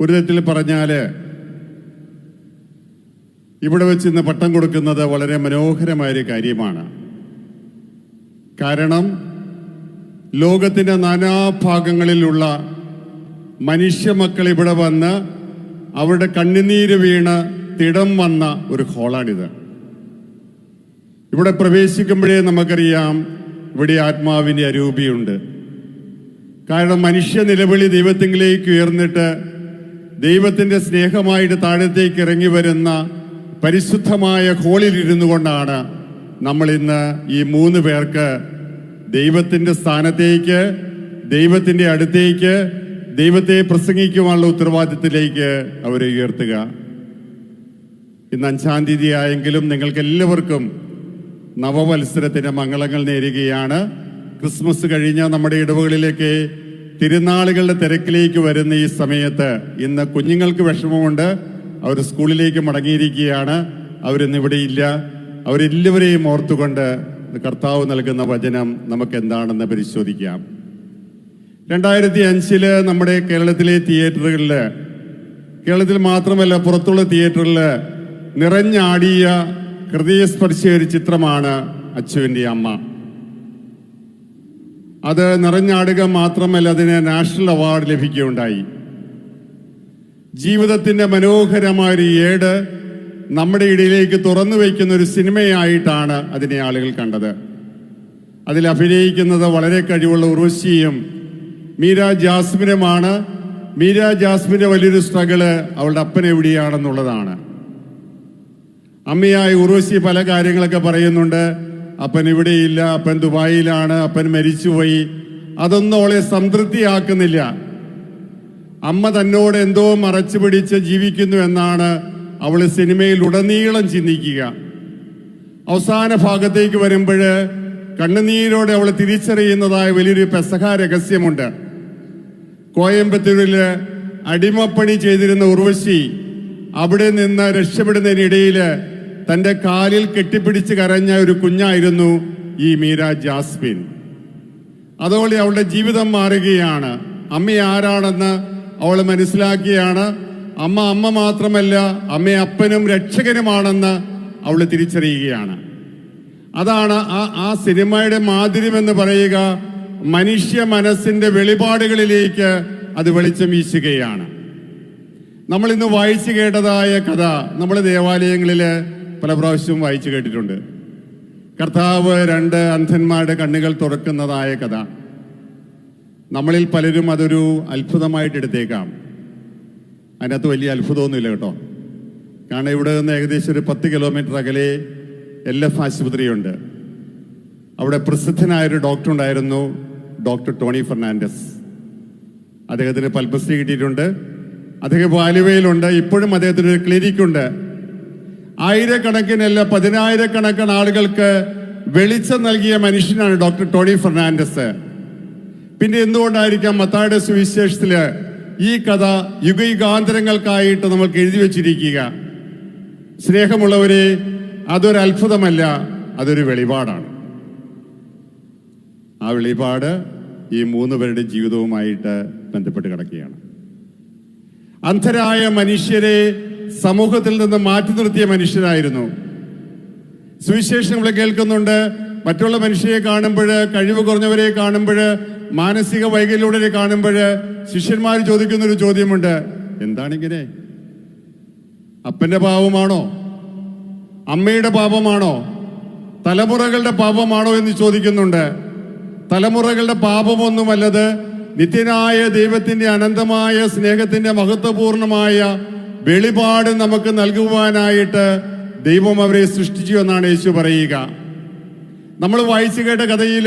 ഒരു തരത്തിൽ പറഞ്ഞാൽ ഇവിടെ വെച്ച് ഇന്ന് പട്ടം കൊടുക്കുന്നത് വളരെ മനോഹരമായൊരു കാര്യമാണ്. കാരണം ലോകത്തിൻ്റെ നാനാഭാഗങ്ങളിലുള്ള മനുഷ്യ മക്കൾ ഇവിടെ വന്ന് അവരുടെ കണ്ണുനീര് വീണ് തിടം വന്ന ഒരു ഹോളാണിത്. ഇവിടെ പ്രവേശിക്കുമ്പോഴേ നമുക്കറിയാം ഇവിടെ ആത്മാവിൻ്റെ അരൂപിയുണ്ട്. കാരണം മനുഷ്യ നിലവിളി ദൈവത്തിലേക്ക് ഉയർന്നിട്ട് ദൈവത്തിൻ്റെ സ്നേഹമായിട്ട് താഴത്തേക്ക് ഇറങ്ങി വരുന്ന പരിശുദ്ധമായ ഹോളിലിരുന്നു കൊണ്ടാണ് നമ്മൾ ഇന്ന് ഈ 3 പേർക്ക് ദൈവത്തിൻ്റെ സ്ഥാനത്തേക്ക്, ദൈവത്തിൻ്റെ അടുത്തേക്ക്, ദൈവത്തെ പ്രസംഗിക്കുവാനുള്ള ഉത്തരവാദിത്തത്തിലേക്ക് അവരെ ഉയർത്തുക. ഇന്ന് 5-ാം തീയതി ആയെങ്കിലും നിങ്ങൾക്ക് എല്ലാവർക്കും നവവത്സരത്തിൻ്റെ മംഗളങ്ങൾ നേരുകയാണ്. ക്രിസ്മസ് കഴിഞ്ഞ നമ്മുടെ ഇടവകളിലേക്ക് തിരുനാളുകളുടെ തിരക്കിലേക്ക് വരുന്ന ഈ സമയത്ത് ഇന്ന് കുഞ്ഞുങ്ങൾക്ക് വിഷമമുണ്ട്. അവർ സ്കൂളിലേക്ക് മടങ്ങിയിരിക്കുകയാണ്. അവരിന്നിവിടെ ഇല്ല. അവരെല്ലാവരെയും ഓർത്തുകൊണ്ട് കർത്താവ് നൽകുന്ന വചനം നമുക്ക് എന്താണെന്ന് പരിശോധിക്കാം. 2005 നമ്മുടെ കേരളത്തിലെ തിയേറ്ററുകളിൽ, കേരളത്തിൽ മാത്രമല്ല പുറത്തുള്ള തിയേറ്ററിൽ നിറഞ്ഞാടിയ ഹൃദയസ്പർശിയ ഒരു ചിത്രമാണ് അച്ചുവിൻ്റെ അമ്മ. അത് നിറഞ്ഞാടുക മാത്രമല്ല, അതിന് നാഷണൽ അവാർഡ് ലഭിക്കുകയുണ്ടായി. ജീവിതത്തിൻ്റെ മനോഹരമായൊരു ഏട് നമ്മുടെ ഇടയിലേക്ക് തുറന്നു വയ്ക്കുന്ന ഒരു സിനിമയായിട്ടാണ് അതിനെ ആളുകൾ കണ്ടത്. അതിൽ അഭിനയിക്കുന്നത് വളരെ കഴിവുള്ള ഉർവശിയും മീര ജാസ്മിനുമാണ്. മീര ജാസ്മിൻ്റെ വലിയൊരു സ്ട്രഗിള് അവളുടെ അപ്പൻ എവിടെയാണെന്നുള്ളതാണ്. അമ്മയായ ഉർവശി പല കാര്യങ്ങളൊക്കെ പറയുന്നുണ്ട്. അപ്പൻ ഇവിടെയില്ല, അപ്പൻ ദുബായിലാണ്, അപ്പൻ മരിച്ചുപോയി. അതൊന്നും അവളെ സംതൃപ്തിയാക്കുന്നില്ല. അമ്മ തന്നോട് എന്തോ മറച്ചു പിടിച്ച് ജീവിക്കുന്നു എന്നാണ് അവൾ സിനിമയിൽ ഉടനീളം ചിന്തിക്കുക. അവസാന ഭാഗത്തേക്ക് വരുമ്പോൾ കണ്ണുനീരോടെ അവൾ തിരിച്ചറിയുന്നതായ വലിയൊരു പെസഹ രഹസ്യമുണ്ട്. കോയമ്പത്തൂരിൽ അടിമപ്പണി ചെയ്തിരുന്ന ഉർവശി അവിടെ നിന്ന് രക്ഷപ്പെടുന്നതിനിടയിൽ തൻ്റെ കാലിൽ കെട്ടിപ്പിടിച്ച് കരഞ്ഞ ഒരു കുഞ്ഞായിരുന്നു ഈ മീര ജാസ്മിൻ. അതോടെ അവളുടെ ജീവിതം മാറുകയാണ്. അമ്മ ആരാണെന്ന് അവൾ മനസ്സിലാക്കിയാണ്. അമ്മ മാത്രമല്ല, അമ്മ അപ്പനും രക്ഷകനുമാണെന്ന് അവൾ തിരിച്ചറിയുകയാണ്. അതാണ് ആ സിനിമയുടെ മാധുര്യമെന്ന് പറയുക. മനുഷ്യ മനസ്സിന്റെ വെളിപാടുകളിലേക്ക് അത് വെളിച്ചം വീശുകയാണ്. നമ്മൾ ഇന്ന് വായിച്ചു കേട്ടതായ കഥ നമ്മൾ ദേവാലയങ്ങളിൽ പല പ്രാവശ്യവും വായിച്ചു കേട്ടിട്ടുണ്ട്. കർത്താവ് 2 അന്ധന്മാരുടെ കണ്ണുകൾ തുറക്കുന്നതായ കഥ. നമ്മളിൽ പലരും അതൊരു അത്ഭുതമായിട്ട് എടുത്തേക്കാം. അതിനകത്ത് വലിയ അത്ഭുതമൊന്നുമില്ല കേട്ടോ. കാരണം ഇവിടെ നിന്ന് ഏകദേശം ഒരു 10 കിലോമീറ്റർ അകലെ LF ആശുപത്രിയുണ്ട്. അവിടെ പ്രസിദ്ധനായൊരു ഡോക്ടർ ഉണ്ടായിരുന്നു, ഡോക്ടർ ടോണി ഫെർണാണ്ടസ്. അദ്ദേഹത്തിന് പത്മശ്രീ കിട്ടിയിട്ടുണ്ട്. അദ്ദേഹം ആലുവയിലുണ്ട്. ഇപ്പോഴും അദ്ദേഹത്തിന് ഒരു ക്ലിനിക്കുണ്ട്. ആയിരക്കണക്കിനല്ല 10,000-കണക്കിന് ആളുകൾക്ക് വെളിച്ചം നൽകിയ മനുഷ്യനാണ് ഡോക്ടർ ടോണി ഫെർണാണ്ടസ്. പിന്നെ എന്തുകൊണ്ടായിരിക്കാം മത്തായിയുടെ സുവിശേഷത്തില് ഈ കഥ യുഗയുഗാന്തരങ്ങൾക്കായിട്ട് നമ്മൾക്ക് എഴുതി വച്ചിരിക്കുക? സ്നേഹമുള്ളവരെ, അതൊരു അത്ഭുതമല്ല, അതൊരു വെളിപാടാണ്. ആ വെളിപാട് ഈ 3 പേരുടെ ജീവിതവുമായിട്ട് ബന്ധപ്പെട്ട് കിടക്കുകയാണ്. അന്ധരായ മനുഷ്യരെ സമൂഹത്തിൽ നിന്ന് മാറ്റി നിർത്തിയ മനുഷ്യരായിരുന്നു. സുവിശേഷങ്ങൾ കേൾക്കുന്നുണ്ട്. മറ്റുള്ള മനുഷ്യരെ കാണുമ്പോൾ, കഴിവ് കുറഞ്ഞവരെ കാണുമ്പോൾ, മാനസിക വൈകല്യമുള്ളവരെ കാണുമ്പോൾ ശിഷ്യന്മാർ ചോദിക്കുന്നൊരു ചോദ്യമുണ്ട്. എന്താണിങ്ങനെ? അപ്പന്റെ പാപമാണോ? അമ്മയുടെ പാപമാണോ? തലമുറകളുടെ പാപമാണോ എന്ന് ചോദിക്കുന്നുണ്ട്. തലമുറകളുടെ പാപമൊന്നുമല്ലത്. നിത്യനായ ദൈവത്തിന്റെ അനന്തമായ സ്നേഹത്തിന്റെ മഹത്വപൂർണമായ വെളിപാട് നമുക്ക് നൽകുവാനായിട്ട് ദൈവം അവരെ സൃഷ്ടിച്ചു എന്നാണ് യേശു പറയുക. നമ്മൾ വായിച്ചു കേട്ട കഥയിൽ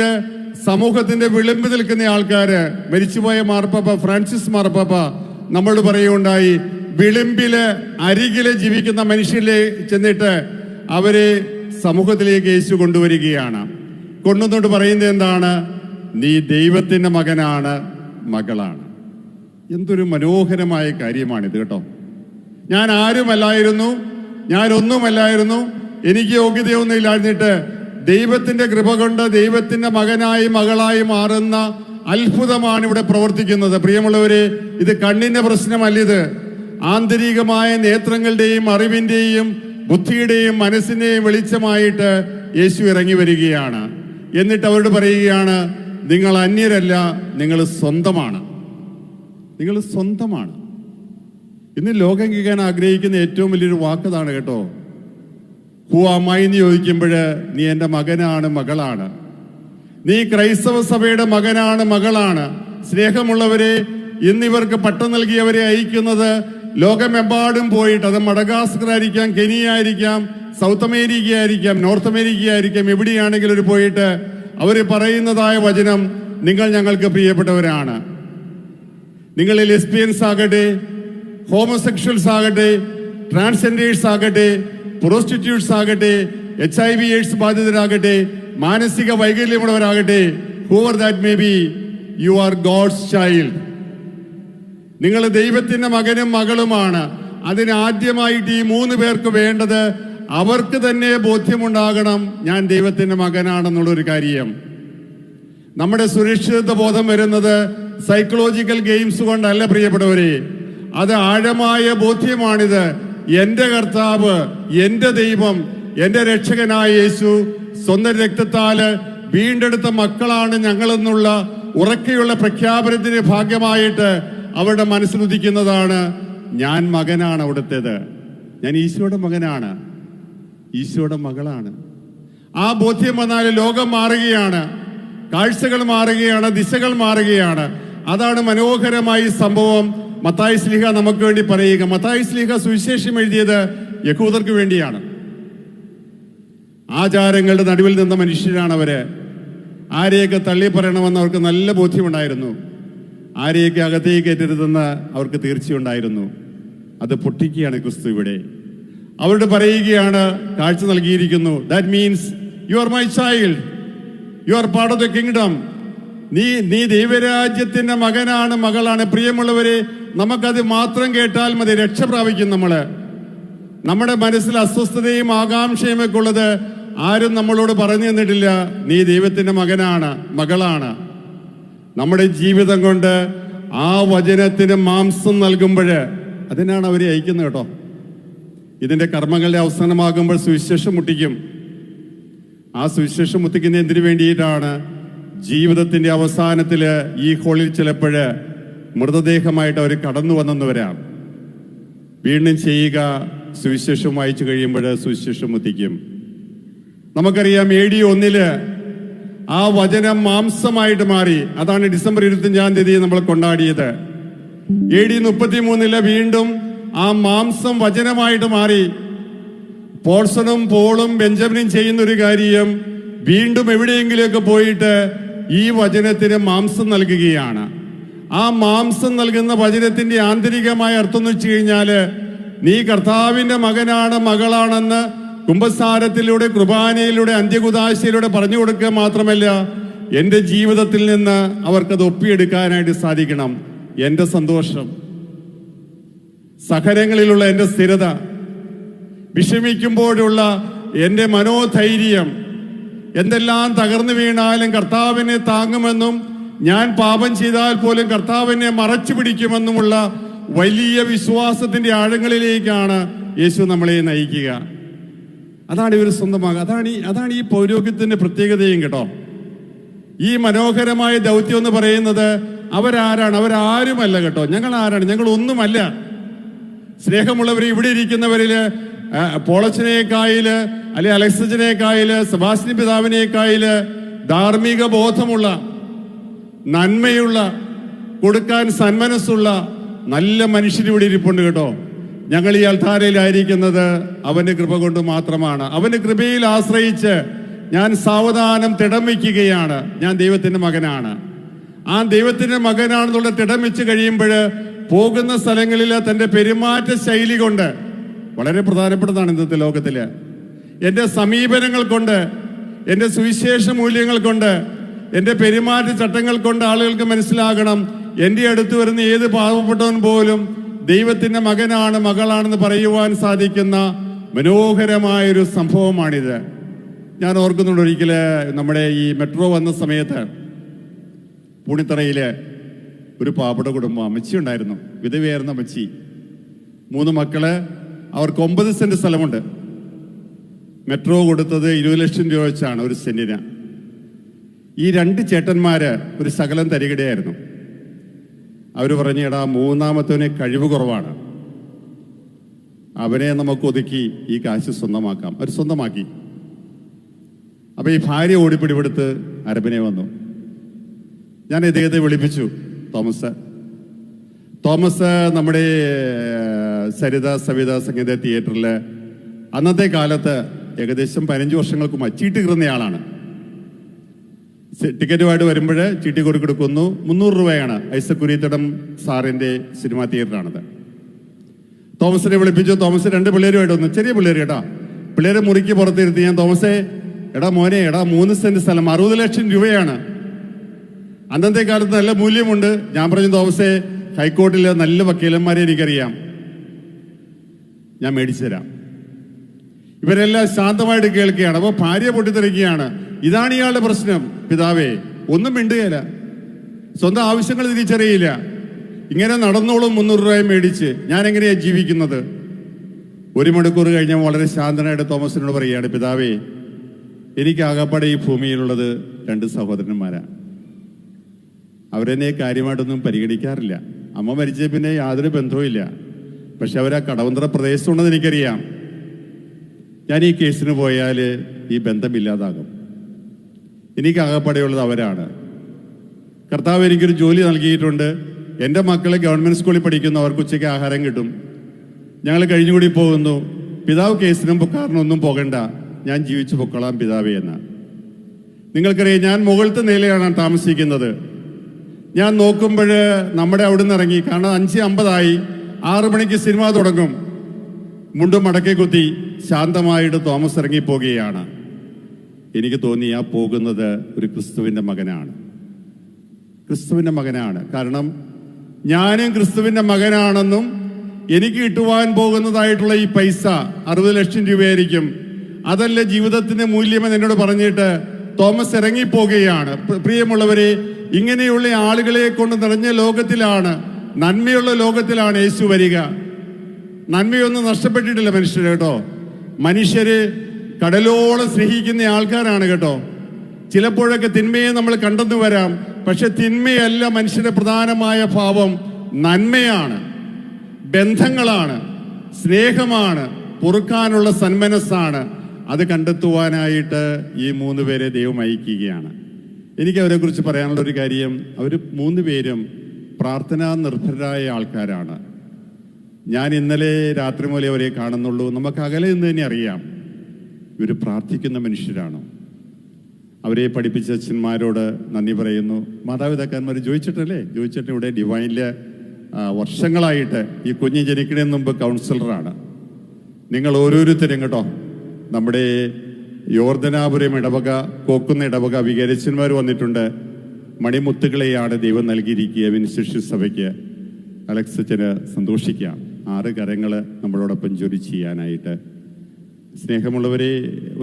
സമൂഹത്തിന്റെ വിളിമ്പ് നിൽക്കുന്ന ആൾക്കാര്, മരിച്ചുപോയ മാർപ്പാപ്പ ഫ്രാൻസിസ് മാർപ്പാപ്പ നമ്മളോട് പറയുകയുണ്ടായി, വിളിമ്പില് അരികില് ജീവിക്കുന്ന മനുഷ്യരിലെ ചെന്നിട്ട് അവരെ സമൂഹത്തിലേക്ക് യേശു കൊണ്ടുവരികയാണ്. കൊണ്ടുവന്നോട്ട് പറയുന്നത് എന്താണ്? നീ ദൈവത്തിന്റെ മകനാണ്, മകളാണ്. എന്തൊരു മനോഹരമായ കാര്യമാണിത് കേട്ടോ. ഞാൻ ആരുമല്ലായിരുന്നു, ഞാൻ ഒന്നുമല്ലായിരുന്നു, എനിക്ക് യോഗ്യതയൊന്നും ഇല്ലായിരുന്നിട്ട് ദൈവത്തിന്റെ കൃപ കൊണ്ട് ദൈവത്തിന്റെ മകനായി മകളായി മാറുന്ന അത്ഭുതമാണ് ഇവിടെ പ്രവർത്തിക്കുന്നത്. പ്രിയമുള്ളവരെ, ഇത് കണ്ണിന്റെ പ്രശ്നമല്ലിത്. ആന്തരികമായ നേത്രങ്ങളുടെയും അറിവിന്റെയും ബുദ്ധിയുടെയും മനസ്സിന്റെയും വെളിച്ചമായിട്ട് യേശു ഇറങ്ങി വരികയാണ്. എന്നിട്ട് അവരോട് പറയുകയാണ്, നിങ്ങൾ അന്യരല്ല, നിങ്ങൾ സ്വന്തമാണ്. നിങ്ങൾ സ്വന്തമാണ്. ഇന്ന് ലോകം കേൾക്കാൻ ആഗ്രഹിക്കുന്ന ഏറ്റവും വലിയൊരു വാക്കതാണ് കേട്ടോ. ഹൂ അമ്മായി എന്ന് ചോദിക്കുമ്പോൾ നീ എൻ്റെ മകനാണ്, മകളാണ്. നീ ക്രൈസ്തവ സഭയുടെ മകനാണ്, മകളാണ്. സ്നേഹമുള്ളവരെ, ഇന്നിവർക്ക് പട്ടം നൽകിയവരെ അയക്കുന്നത് ലോകമെമ്പാടും പോയിട്ട്, അത് മഡഗാസ്കർ ആയിരിക്കാം, കെനിയ ആയിരിക്കാം, സൗത്ത് അമേരിക്ക ആയിരിക്കാം, നോർത്ത് അമേരിക്ക ആയിരിക്കാം, എവിടെയാണെങ്കിലും ഒരു പോയിട്ട് അവർ പറയുന്നതായ വചനം, നിങ്ങൾ ഞങ്ങൾക്ക് പ്രിയപ്പെട്ടവരാണ്. നിങ്ങൾ ലെസ്ബിയൻസ് ആകട്ടെ, ഹോമോസെക്ഷൽസ് ആകട്ടെ, ട്രാൻസ്ജെൻഡേഴ്സ് ആകട്ടെ, പ്രോസ്റ്റിറ്റ്യൂട്ട്സ് ആകട്ടെ, HIV AIDS ബാധിതരാകട്ടെ, മാനസിക വൈകല്യമുള്ളവരാകട്ടെ, whoever that may be, you are God's child. നിങ്ങൾ ദൈവത്തിന്റെ മകനും മകളുമാണ്. അതിന് ആദ്യമായിട്ട് ഈ 3 പേർക്ക് വേണ്ടത് അവർക്ക് തന്നെ ബോധ്യമുണ്ടാകണം, ഞാൻ ദൈവത്തിന്റെ മകനാണെന്നുള്ളൊരു കാര്യം. നമ്മുടെ സുരക്ഷിതത്വ ബോധം വരുന്നത് സൈക്കോളജിക്കൽ ഗെയിംസ് കൊണ്ടല്ല പ്രിയപ്പെട്ടവരെ. അത് ആഴമായ ബോധ്യമാണിത്. എന്റെ കർത്താവ്, എന്റെ ദൈവം, എന്റെ രക്ഷകനായ യേശു സ്വന്തം രക്തത്താല് വീണ്ടെടുത്ത മക്കളാണ് ഞങ്ങളെന്നുള്ള ഉറക്കെയുള്ള പ്രഖ്യാപനത്തിന് ഭാഗ്യമായിട്ട് അവരുടെ മനസ്സിലുദിക്കുന്നതാണ്, ഞാൻ മകനാണ് അവിടുത്തേത്, ഞാൻ ഈശോയുടെ മകനാണ്, ഈശോയുടെ മകളാണ്. ആ ബോധ്യം വന്നാൽ ലോകം മാറുകയാണ്, കാഴ്ചകൾ മാറുകയാണ്, ദിശകൾ മാറുകയാണ്. അതാണ് മനോഹരമായി സംഭവം മത്തായി ശ്ലീഹ നമുക്ക് വേണ്ടി പറയുക. മത്തായി ശ്ലീഹ സുവിശേഷം എഴുതിയത് യഹൂദർക്ക് വേണ്ടിയാണ്. ആചാരങ്ങളുടെ നടുവിൽ നിന്ന മനുഷ്യരാണ് അവര്. ആരെയൊക്കെ തള്ളി പറയണമെന്ന് അവർക്ക് നല്ല ബോധ്യമുണ്ടായിരുന്നു. ആരെയൊക്കെ അകത്തേക്ക് കയറ്റരുതെന്ന് അവർക്ക് തീർച്ചയുണ്ടായിരുന്നു. അത് പൊട്ടിക്കുകയാണ് ക്രിസ്തു ഇവിടെ. അവരോട് പറയുകയാണ്, കാഴ്ച നൽകിയിരിക്കുന്നു. That means you are my child, you are part of the kingdom. നീ ദൈവരാജ്യത്തിന്റെ മകനാണ്, മകളാണ്. പ്രിയമുള്ളവരെ, നമുക്കത് മാത്രം കേട്ടാൽ മതി, രക്ഷ പ്രാപിക്കും നമ്മള്. നമ്മുടെ മനസ്സിൽ അസ്വസ്ഥതയും ആകാംക്ഷയും ഒക്കെ ഉള്ളത് ആരും നമ്മളോട് പറഞ്ഞു തന്നിട്ടില്ല. നീ ദൈവത്തിന്റെ മകനാണ്, മകളാണ്. നമ്മുടെ ജീവിതം കൊണ്ട് ആ വചനത്തിന് മാംസം നൽകുമ്പോൾ അതിനാണ് അവരെ അയക്കുന്നത് കേട്ടോ. ഇതിന്റെ കർമ്മങ്ങളുടെ അവസാനമാകുമ്പോൾ സുവിശേഷം മുട്ടിക്കും. ആ സുവിശേഷം മുട്ടിക്കുന്ന എന്തിനു വേണ്ടിയിട്ടാണ്? ജീവിതത്തിന്റെ അവസാനത്തില് ഈ ഹോളിൽ ചിലപ്പോഴ് മൃതദേഹമായിട്ട് അവർ കടന്നു വന്നെന്ന് വരാം. വീണ്ടും ചെയ്യുക, സുവിശേഷം വായിച്ചു കഴിയുമ്പോൾ സുവിശേഷം മുത്തിക്കും. നമുക്കറിയാം AD 1 ആ വചനം മാംസമായിട്ട് മാറി. അതാണ് ഡിസംബർ 25 നമ്മൾ കൊണ്ടാടിയത്. AD 33 വീണ്ടും ആ മാംസം വചനമായിട്ട് മാറി. പോൾസണും പോളും ബെഞ്ചമിനും ചെയ്യുന്ന ഒരു കാര്യം, വീണ്ടും എവിടെയെങ്കിലുമൊക്കെ പോയിട്ട് ഈ വചനത്തിന് മാംസം നൽകുകയാണ്. ആ മാംസം നൽകുന്ന വചനത്തിന്റെ ആന്തരികമായ അർത്ഥം എന്ന് വെച്ച് കഴിഞ്ഞാല്, നീ കർത്താവിന്റെ മകനാണ്, മകളാണെന്ന് കുമ്പസാരത്തിലൂടെ, കുർബാനയിലൂടെ, അന്ത്യകുദാശയിലൂടെ പറഞ്ഞു കൊടുക്കുക മാത്രമല്ല, എന്റെ ജീവിതത്തിൽ നിന്ന് അവർക്കത് ഒപ്പിയെടുക്കാനായിട്ട് സാധിക്കണം. എന്റെ സന്തോഷം, സഹനങ്ങളിലുള്ള എന്റെ സ്ഥിരത, വിഷമിക്കുമ്പോഴുള്ള എന്റെ മനോധൈര്യം, എന്തെല്ലാം തകർന്നു വീണാലും കർത്താവിനെ താങ്ങുമെന്നും ഞാൻ പാപം ചെയ്താൽ പോലും കർത്താവിനെ മറച്ചു പിടിക്കുമെന്നുമുള്ള വലിയ വിശ്വാസത്തിന്റെ ആഴങ്ങളിലേക്കാണ് യേശു നമ്മളെ നയിക്കുക. അതാണ് ഇവർ സ്വന്തമാകുക. അതാണ് ഈ പൗരോഹിത്യത്തിന്റെ പ്രത്യേകതയും കേട്ടോ. ഈ മനോഹരമായ ദൗത്യം എന്ന് പറയുന്നത് അവരാരാണ്? അവരാരുമല്ല കേട്ടോ. ഞങ്ങൾ ആരാണ്? ഞങ്ങൾ ഒന്നുമല്ല. സ്നേഹമുള്ളവർ, ഇവിടെ ഇരിക്കുന്നവരില് പോളച്ചനേക്കായില്, അല്ലെ അലക്സച്ചനേക്കായില്, സെബാസ്റ്റ്യൻ പിതാവിനേക്കായില് ധാർമ്മിക ബോധമുള്ള, നന്മയുള്ള, കൊടുക്കാൻ സന്മനസ്സുള്ള നല്ല മനുഷ്യരിവിടെ ഇരിപ്പുണ്ട് കേട്ടോ. ഞങ്ങൾ ഈ അൾത്താരയിലായിരിക്കുന്നത് അവന്റെ കൃപ കൊണ്ട് മാത്രമാണ്. അവന്റെ കൃപയിൽ ആശ്രയിച്ച് ഞാൻ സാവധാനം തിടം വയ്ക്കുകയാണ്. ഞാൻ ദൈവത്തിന്റെ മകനാണ്. ആ ദൈവത്തിന്റെ മകനാണെന്നുള്ള തിടം വെച്ച് കഴിയുമ്പോൾ പോകുന്ന സ്ഥലങ്ങളിൽ തന്റെ പെരുമാറ്റ ശൈലി കൊണ്ട്, വളരെ പ്രധാനപ്പെട്ടതാണ് ഇന്നത്തെ ലോകത്തില്, എൻ്റെ സമീപനങ്ങൾ കൊണ്ട്, എൻ്റെ സുവിശേഷ മൂല്യങ്ങൾ കൊണ്ട്, എൻ്റെ പെരുമാറ്റ ചട്ടങ്ങൾ കൊണ്ട് ആളുകൾക്ക് മനസ്സിലാകണം, എൻ്റെ അടുത്ത് വരുന്ന ഏത് പാവപ്പെട്ടവൻ പോലും ദൈവത്തിന്റെ മകനാണ്, മകളാണെന്ന് പറയുവാൻ സാധിക്കുന്ന മനോഹരമായൊരു സംഭവമാണിത്. ഞാൻ ഓർക്കുന്നുണ്ട്, ഒരിക്കല് നമ്മുടെ ഈ മെട്രോ വന്ന സമയത്ത് പൂണിത്തറയിലെ ഒരു പാവപ്പെട്ട കുടുംബം, അമ്മച്ചി ഉണ്ടായിരുന്നു, വിധവയായിരുന്ന അമ്മച്ചി. 3 മക്കള്, അവർക്ക് 9 സെന്റ് സ്ഥലമുണ്ട്. മെട്രോ കൊടുത്തത് 20 ലക്ഷം രൂപ വെച്ചാണ് ഒരു സെന്റിന്. ഈ 2 ചേട്ടന്മാര് ഒരു ശകലം തരികിടയായിരുന്നു. അവർ പറഞ്ഞു, എടാ മൂന്നാമത്തവന് കഴിവ് കുറവാണ്, അവനെ നമുക്ക് ഒതുക്കി ഈ കാശ് സ്വന്തമാക്കാം. അവർ സ്വന്തമാക്കി. അപ്പൊ ഈ ഭാര്യ ഓടിപ്പിടിപെടുത്ത് അരബിനെ വന്നു. ഞാൻ ഇദ്ദേഹത്തെ വിളിപ്പിച്ചു. തോമസ് നമ്മുടെ സരിത സവിത സംഗീത തിയേറ്ററിൽ അന്നത്തെ കാലത്ത് ഏകദേശം 15 വർഷങ്ങൾക്ക് മുമ്പ് ചീട്ട് കീറുന്നയാളാണ്. ടിക്കറ്റുമായിട്ട് വരുമ്പോൾ ചീട്ടി കൊടുക്കുന്നു. 300 രൂപയാണ്. ഐസക്കുരീത്തടം സാറിന്റെ സിനിമാ തിയേറ്ററാണത്. തോമസിനെ വിളിപ്പിച്ചു. തോമസ് 2 പിള്ളേരുമായിട്ട് വന്നു. ചെറിയ പിള്ളേർ കേട്ടോ. പിള്ളേരെ മുറിക്ക് പുറത്തിരുത്തി ഞാൻ, തോമസേ എടാ മോനെ, എടാ 3 സെന്റ് സ്ഥലം 60 ലക്ഷം രൂപയാണ്. അന്നത്തെ കാലത്ത് നല്ല മൂല്യമുണ്ട്. ഞാൻ പറഞ്ഞു, തോമസേ ഹൈക്കോർട്ടിലെ നല്ല വക്കീലന്മാരെ എനിക്കറിയാം, ഞാൻ മേടിച്ചു തരാം. ഇവരെല്ലാം ശാന്തമായിട്ട് കേൾക്കുകയാണ്. അപ്പൊ ഭാര്യ പൊട്ടിത്തെറിക്കുകയാണ്. ഇതാണ് ഇയാളുടെ പ്രശ്നം. പിതാവേ ഒന്നും മിണ്ടുകയില്ല, സ്വന്തം ആവശ്യങ്ങൾ തിരിച്ചറിയില്ല. ഇങ്ങനെ നടന്നോളും 300 രൂപ മേടിച്ച് ഞാൻ എങ്ങനെയാ ജീവിക്കുന്നത്? 1 മണിക്കൂർ കഴിഞ്ഞാൽ വളരെ ശാന്തനായിട്ട് തോമസിനോട് പറയുകയാണ്, പിതാവേ എനിക്ക് ആകപ്പാടെ ഈ ഭൂമിയിലുള്ളത് 2 സഹോദരന്മാരാ. അവരെന്നെ കാര്യമായിട്ടൊന്നും പരിഗണിക്കാറില്ല. അമ്മ മരിച്ച പിന്നെ യാതൊരു ബന്ധവും ഇല്ല. പക്ഷെ അവരാ കടവന്ത്ര പ്രദേശത്തുണ്ടെന്ന് എനിക്കറിയാം. ഞാൻ ഈ കേസിന് പോയാൽ ഈ ബന്ധമില്ലാതാകും. എനിക്ക് ആകപ്പാടെയുള്ളത് അവരാണ്. കർത്താവ് എനിക്കൊരു ജോലി നൽകിയിട്ടുണ്ട്. എൻ്റെ മക്കളെ ഗവൺമെന്റ് സ്കൂളിൽ പഠിക്കുന്നു, അവർക്ക് ഉച്ചയ്ക്ക് ആഹാരം കിട്ടും. ഞങ്ങൾ കഴിഞ്ഞുകൂടി പോകുന്നു. പിതാവ് കേസിനും പൊക്കാറിനൊന്നും പോകണ്ട, ഞാൻ ജീവിച്ചു പൊക്കോളാം പിതാവേ എന്ന്. നിങ്ങൾക്കറിയാം, ഞാൻ മുകളിലത്തെ നിലയാണ് താമസിക്കുന്നത്. ഞാൻ നോക്കുമ്പോൾ നമ്മുടെ അവിടെ നിന്ന് ഇറങ്ങി, കാരണം 5:50 6 മണിക്ക് സിനിമ തുടങ്ങും. മുണ്ടും മടക്കി കുത്തി ശാന്തമായിട്ട് തോമസ് ഇറങ്ങിപ്പോകുകയാണ്. എനിക്ക് തോന്നി ആ പോകുന്നത് ഒരു ക്രിസ്തുവിൻ്റെ മകനാണ്. ക്രിസ്തുവിൻ്റെ മകനാണ്. കാരണം ഞാനും ക്രിസ്തുവിൻ്റെ മകനാണെന്നും എനിക്ക് കിട്ടുവാൻ പോകുന്നതായിട്ടുള്ള ഈ പൈസ 60 ലക്ഷം രൂപയായിരിക്കും, അതല്ല ജീവിതത്തിന്റെ മൂല്യമെന്ന് എന്നോട് പറഞ്ഞിട്ട് തോമസ് ഇറങ്ങിപ്പോകുകയാണ്. പ്രിയമുള്ളവരെ, ഇങ്ങനെയുള്ള ആളുകളെ കൊണ്ട് നിറഞ്ഞ ലോകത്തിലാണ്, നന്മയുള്ള ലോകത്തിലാണ് യേശു വരിക. നന്മയൊന്നും നഷ്ടപ്പെട്ടിട്ടില്ല മനുഷ്യർ കേട്ടോ. മനുഷ്യര് കടലോളം സ്നേഹിക്കുന്ന ആൾക്കാരാണ് കേട്ടോ. ചിലപ്പോഴൊക്കെ തിന്മയെ നമ്മൾ കണ്ടെന്നു വരാം, പക്ഷെ തിന്മയല്ല മനുഷ്യന്റെ പ്രധാനമായ ഭാവം. നന്മയാണ്, ബന്ധങ്ങളാണ്, സ്നേഹമാണ്, പൊറുക്കാനുള്ള സന്മനസ്സാണ്. അത് കണ്ടെത്തുവാനായിട്ട് ഈ 3 പേരെ ദൈവം അയക്കുകയാണ്. എനിക്ക് അവരെ കുറിച്ച് പറയാനുള്ള ഒരു കാര്യം, അവർ 3 പേരും പ്രാർത്ഥനാ നിർഭരരായ ആൾക്കാരാണ്. ഞാൻ ഇന്നലെ രാത്രി മൂലം അവരെ കാണുന്നുള്ളൂ. നമുക്ക് അകലെ നിന്ന് തന്നെ അറിയാം ഇവർ പ്രാർത്ഥിക്കുന്ന മനുഷ്യരാണ്. അവരെ പഠിപ്പിച്ച അച്ഛന്മാരോട് നന്ദി പറയുന്നു. മാതാപിതാക്കന്മാർ ജോയിച്ചിട്ട് ഇവിടെ ഡിവൈനില് വർഷങ്ങളായിട്ട് ഈ കുഞ്ഞ് ജനിക്കുന്നതിന് മുമ്പ് കൗൺസിലറാണ്. നിങ്ങൾ ഓരോരുത്തരും കേട്ടോ, നമ്മുടെ യോർദനാപുരം ഇടവക, കോക്കുന്ന ഇടവക വികാരിച്ചന്മാർ വന്നിട്ടുണ്ട്. മണിമുത്തുകളെയാണ് ദൈവം നൽകിയിരിക്കുക വിൻശിഷ്യ സഭയ്ക്ക്. അലക്സച്ചന് സന്തോഷിക്കാം. 6 കരങ്ങൾ നമ്മളോടൊപ്പം ജോലി ചെയ്യാനായിട്ട്. സ്നേഹമുള്ളവരെ,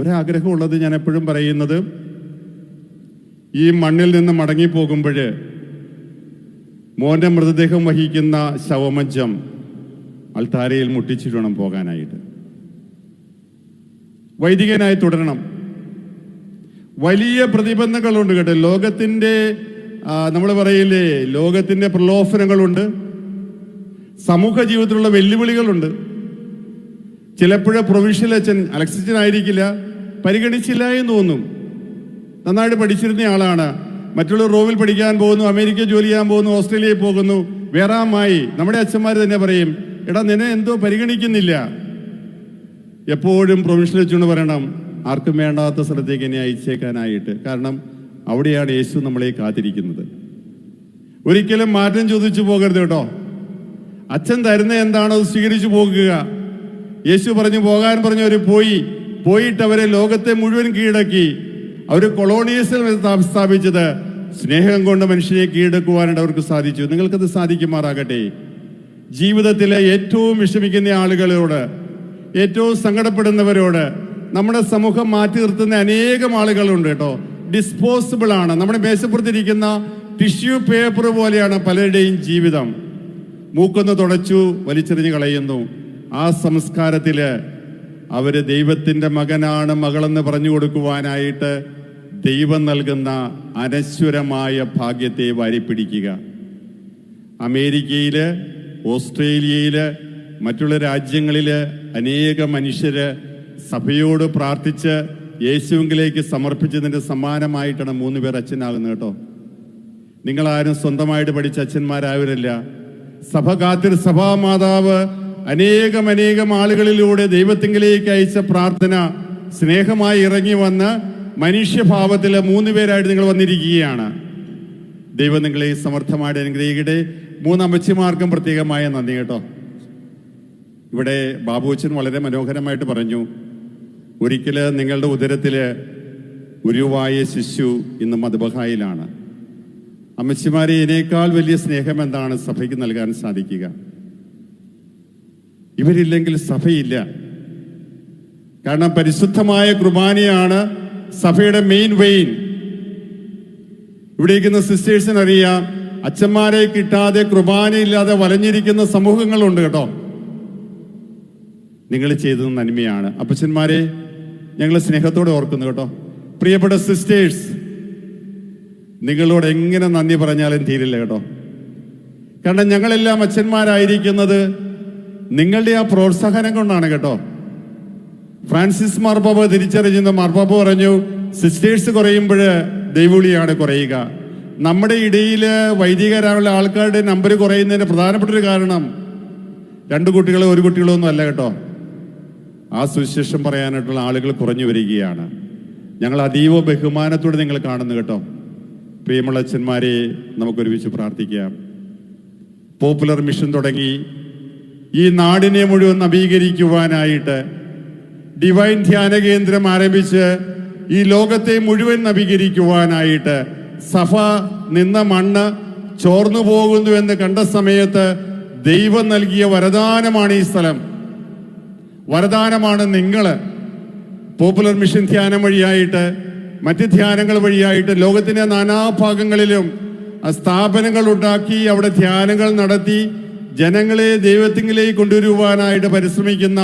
ഒരാഗ്രഹമുള്ളത് ഞാൻ എപ്പോഴും പറയുന്നത്, ഈ മണ്ണിൽ നിന്ന് മടങ്ങിപ്പോകുമ്പോൾ മോന്റെ മൃതദേഹം വഹിക്കുന്ന ശവമഞ്ചം അൾത്താരയിൽ മുട്ടിച്ചിട്ട് വേണം പോകാനായിട്ട്. വൈദികനായി തുടരണം. വലിയ പ്രതിബന്ധങ്ങളുണ്ട് കേട്ടോ. ലോകത്തിന്റെ നമ്മൾ പറയില്ലേ, ലോകത്തിന്റെ പ്രലോഭനങ്ങളുണ്ട്, സമൂഹ ജീവിതത്തിലുള്ള വെല്ലുവിളികളുണ്ട്. ചിലപ്പോഴേ പ്രൊവിൻഷ്യൽ അച്ഛൻ, അലക്സിച്ചനായിരിക്കില്ല, പരിഗണിച്ചില്ല എന്ന് തോന്നും. നന്നായിട്ട് പഠിച്ചിരുന്ന ആളാണ്. മറ്റുള്ള റോമിൽ പഠിക്കാൻ പോകുന്നു, അമേരിക്ക ജോലി ചെയ്യാൻ പോകുന്നു, ഓസ്ട്രേലിയയിൽ പോകുന്നു, വേറാമായി. നമ്മുടെ അച്ഛന്മാർ തന്നെ പറയും, എടാ നിന്നെ എന്തോ പരിഗണിക്കുന്നില്ല. എപ്പോഴും പ്രൊവിൻഷ്യൽ വെച്ചുകൊണ്ട് പറയണം, ആർക്കും വേണ്ടാത്ത സ്ഥലത്തേക്ക് എന്നെ അയച്ചേക്കാനായിട്ട്. കാരണം അവിടെയാണ് യേശു നമ്മളെ കാത്തിരിക്കുന്നത്. ഒരിക്കലും മാറ്റം ചോദിച്ചു പോകരുത് കേട്ടോ. അച്ഛൻ തരുന്ന എന്താണോ അത് സ്വീകരിച്ചു പോകുക. യേശു പോകാൻ പറഞ്ഞവർ പോയിട്ട് അവരെ ലോകത്തെ മുഴുവൻ കീഴടക്കി. അവർ കൊളോണിയസിൽ സ്ഥാപിച്ചത് സ്നേഹം കൊണ്ട് മനുഷ്യനെ കീഴടക്കുവാനായിട്ട് അവർക്ക് സാധിച്ചു. നിങ്ങൾക്കത് സാധിക്കുമാറാകട്ടെ. ജീവിതത്തിലെ ഏറ്റവും വിഷമിക്കുന്ന ആളുകളോട്, ഏറ്റവും സങ്കടപ്പെടുന്നവരോട് നമ്മുടെ സമൂഹം മാറ്റി നിർത്തുന്ന അനേകം ആളുകളുണ്ട് കേട്ടോ. ഡിസ്പോസിബിൾ ആണ്. നമ്മുടെ മേശപ്പുറത്തിരിക്കുന്ന ടിഷ്യൂ പേപ്പർ പോലെയാണ് പലരുടെയും ജീവിതം. മൂക്കൊന്ന് തുടച്ചു വലിച്ചെറിഞ്ഞ് കളയുന്നു. ആ സംസ്കാരത്തില് അവര് ദൈവത്തിൻ്റെ മകനാണ് മകളെന്ന് പറഞ്ഞു കൊടുക്കുവാനായിട്ട് ദൈവം നൽകുന്ന അനശ്വരമായ ഭാഗ്യത്തെ വാരിപ്പിടിക്കുക. അമേരിക്കയില്, ഓസ്ട്രേലിയയില്, മറ്റുള്ള രാജ്യങ്ങളില് അനേക മനുഷ്യര് സഭയോട് പ്രാർത്ഥിച്ച് യേശുവിലേക്ക് സമർപ്പിച്ചതിൻ്റെ സമ്മാനമായിട്ടാണ് 3 പേർ അച്ഛനാകുന്നത് കേട്ടോ. നിങ്ങളാരും സ്വന്തമായിട്ട് പഠിച്ച അച്ഛന്മാരായവരല്ല. സഭ കാത്തിൽ സഭാമാതാവ് അനേകം ആളുകളിലൂടെ ദൈവത്തിങ്കിലേക്ക് അയച്ച പ്രാർത്ഥന സ്നേഹമായി ഇറങ്ങി വന്ന് മനുഷ്യഭാവത്തിൽ 3 പേരായിട്ട് നിങ്ങൾ വന്നിരിക്കുകയാണ്. ദൈവം നിങ്ങളെ സമർത്ഥമായിട്ട് അനുഗ്രഹിക്കട്ടെ. 3 അമ്മച്ചിമാർക്കും പ്രത്യേകമായ നന്ദി കേട്ടോ. ഇവിടെ ബാബുച്ചൻ വളരെ മനോഹരമായിട്ട് പറഞ്ഞു, ഒരിക്കല് നിങ്ങളുടെ ഉദരത്തില് ഉരുവായ ശിശു ഇന്ന് മദ്ബഹായിലാണ്. അമ്മച്ചിമാരെ, ഇതിനേക്കാൾ വലിയ സ്നേഹം എന്താണ് സഭയ്ക്ക് നൽകാൻ സാധിക്കുക? ഇവരില്ലെങ്കിൽ സഭയില്ല. കാരണം പരിശുദ്ധമായ കുർബാനയാണ് സഭയുടെ മെയിൻ വെയിൻ. ഇവിടെ ഇരിക്കുന്ന സിസ്റ്റേഴ്സിന് അറിയാം, അച്ഛന്മാരെ കിട്ടാതെ കുർബാനയില്ലാതെ വലഞ്ഞിരിക്കുന്ന സമൂഹങ്ങളുണ്ട് കേട്ടോ. നിങ്ങൾ ചെയ്തത് നന്മയാണ്. അപ്പച്ചന്മാരെ, ഞങ്ങൾ സ്നേഹത്തോടെ ഓർക്കുന്നു കേട്ടോ. പ്രിയപ്പെട്ട സിസ്റ്റേഴ്സ്, നിങ്ങളോട് എങ്ങനെ നന്ദി പറഞ്ഞാലും തീരില്ല കേട്ടോ. കാരണം ഞങ്ങളെല്ലാം അച്ഛന്മാരായിരിക്കുന്നത് നിങ്ങളുടെ ആ പ്രോത്സാഹനം കൊണ്ടാണ് കേട്ടോ. ഫ്രാൻസിസ് മാർപ്പാപ്പ തിരിച്ചറിഞ്ഞു. മാർപ്പാപ്പ പറഞ്ഞു, സിസ്റ്റേഴ്സ് കുറയുമ്പോൾ ദൈവവിളിയാണ് കുറയുക. നമ്മുടെ ഇടയിൽ വൈദികരായുള്ള ആൾക്കാരുടെ നമ്പർ കുറയുന്നതിന് പ്രധാനപ്പെട്ട ഒരു കാരണം 2 കുട്ടികളോ 1 കുട്ടികളോ ഒന്നും അല്ല കേട്ടോ. ആ സുവിശേഷം പറയാനായിട്ടുള്ള ആളുകൾ കുറഞ്ഞു വരികയാണ്. ഞങ്ങൾ അതീവ ബഹുമാനത്തോടെ നിങ്ങൾ കാണുന്നു കേട്ടോ. പ്രിയമുള്ള അച്ഛന്മാരെ, നമുക്കൊരുമിച്ച് പ്രാർത്ഥിക്കാം. പോപ്പുലർ മിഷൻ തുടങ്ങി ഈ നാടിനെ മുഴുവൻ നവീകരിക്കുവാനായിട്ട് ഡിവൈൻ ധ്യാന കേന്ദ്രം ആരംഭിച്ച് ഈ ലോകത്തെ മുഴുവൻ നവീകരിക്കുവാനായിട്ട് സഭ നിന്ന മണ്ണ് ചോർന്നു പോകുന്നു എന്ന് കണ്ട സമയത്ത് ദൈവം നൽകിയ വരദാനമാണ് ഈ സ്ഥലം. വരദാനമാണ് നിങ്ങള്. പോപ്പുലർ മിഷൻ ധ്യാനം വഴിയായിട്ട്, മറ്റ് ധ്യാനങ്ങൾ വഴിയായിട്ട് ലോകത്തിന്റെ നാനാഭാഗങ്ങളിലും സ്ഥാപനങ്ങൾ ഉണ്ടാക്കി അവിടെ ധ്യാനങ്ങൾ നടത്തി ജനങ്ങളെ ദൈവത്തിങ്കിലേക്ക് കൊണ്ടുവരുവാനായിട്ട് പരിശ്രമിക്കുന്ന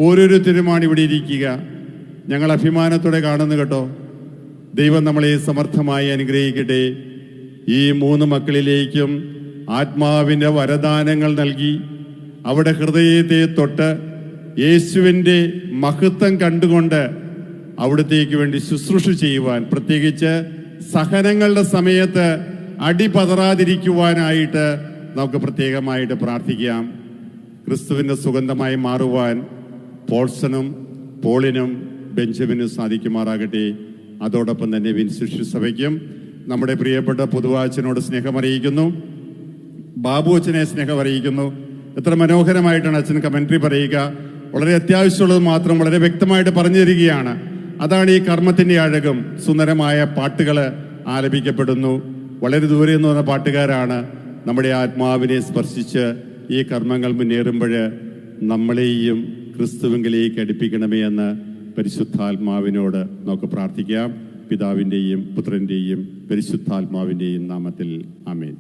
ഓരോരുത്തരുമാണ് ഇവിടെ ഇരിക്കുക. ഞങ്ങൾ അഭിമാനത്തോടെ കാണുന്നു കേട്ടോ. ദൈവം നമ്മളെ സമർത്ഥമായി അനുഗ്രഹിക്കട്ടെ. ഈ 3 മക്കളിലേക്കും ആത്മാവിൻ്റെ വരദാനങ്ങൾ നൽകി അവിടെ ഹൃദയത്തെ തൊട്ട് യേശുവിൻ്റെ മഹത്വം കണ്ടുകൊണ്ട് അവിടത്തേക്ക് വേണ്ടി ശുശ്രൂഷ ചെയ്യുവാൻ, പ്രത്യേകിച്ച് സഹനങ്ങളുടെ സമയത്ത് അടിപതറാതിരിക്കുവാനായിട്ട് നമുക്ക് പ്രത്യേകമായിട്ട് പ്രാർത്ഥിക്കാം. ക്രിസ്തുവിൻ്റെ സുഗന്ധമായി മാറുവാൻ പോൾസനും പോളിനും ബെഞ്ചമിനും സാധിക്കുമാറാകട്ടെ. അതോടൊപ്പം തന്നെ വിൻസിഷ്യസ് സഭയ്ക്കും നമ്മുടെ പ്രിയപ്പെട്ട പൊതുവാച്ചനോട് സ്നേഹമറിയിക്കുന്നു. ബാബു അച്ഛനെ സ്നേഹമറിയിക്കുന്നു. എത്ര മനോഹരമായിട്ടാണ് അച്ഛൻ കമന്ററി പറയുക. വളരെ അത്യാവശ്യമുള്ളത് മാത്രം വളരെ വ്യക്തമായിട്ട് പറഞ്ഞു തരികയാണ്. അതാണ് ഈ കർമ്മത്തിന്റെ അഴകും. സുന്ദരമായ പാട്ടുകൾ ആലപിക്കപ്പെടുന്നു. വളരെ ദൂരെ നിന്ന് വന്ന പാട്ടുകാരാണ്. നമ്മുടെ ആത്മാവിനെ സ്പർശിച്ച് ഈ കർമ്മങ്ങൾ മുന്നേറുമ്പോൾ നമ്മളെയും ക്രിസ്തുവിലേക്ക് അടുപ്പിക്കണമേ എന്ന് പരിശുദ്ധാത്മാവിനോട് നമുക്ക് പ്രാർത്ഥിക്കാം. പിതാവിൻ്റെയും പുത്രൻ്റെയും പരിശുദ്ധാത്മാവിൻ്റെയും നാമത്തിൽ ആമേൻ.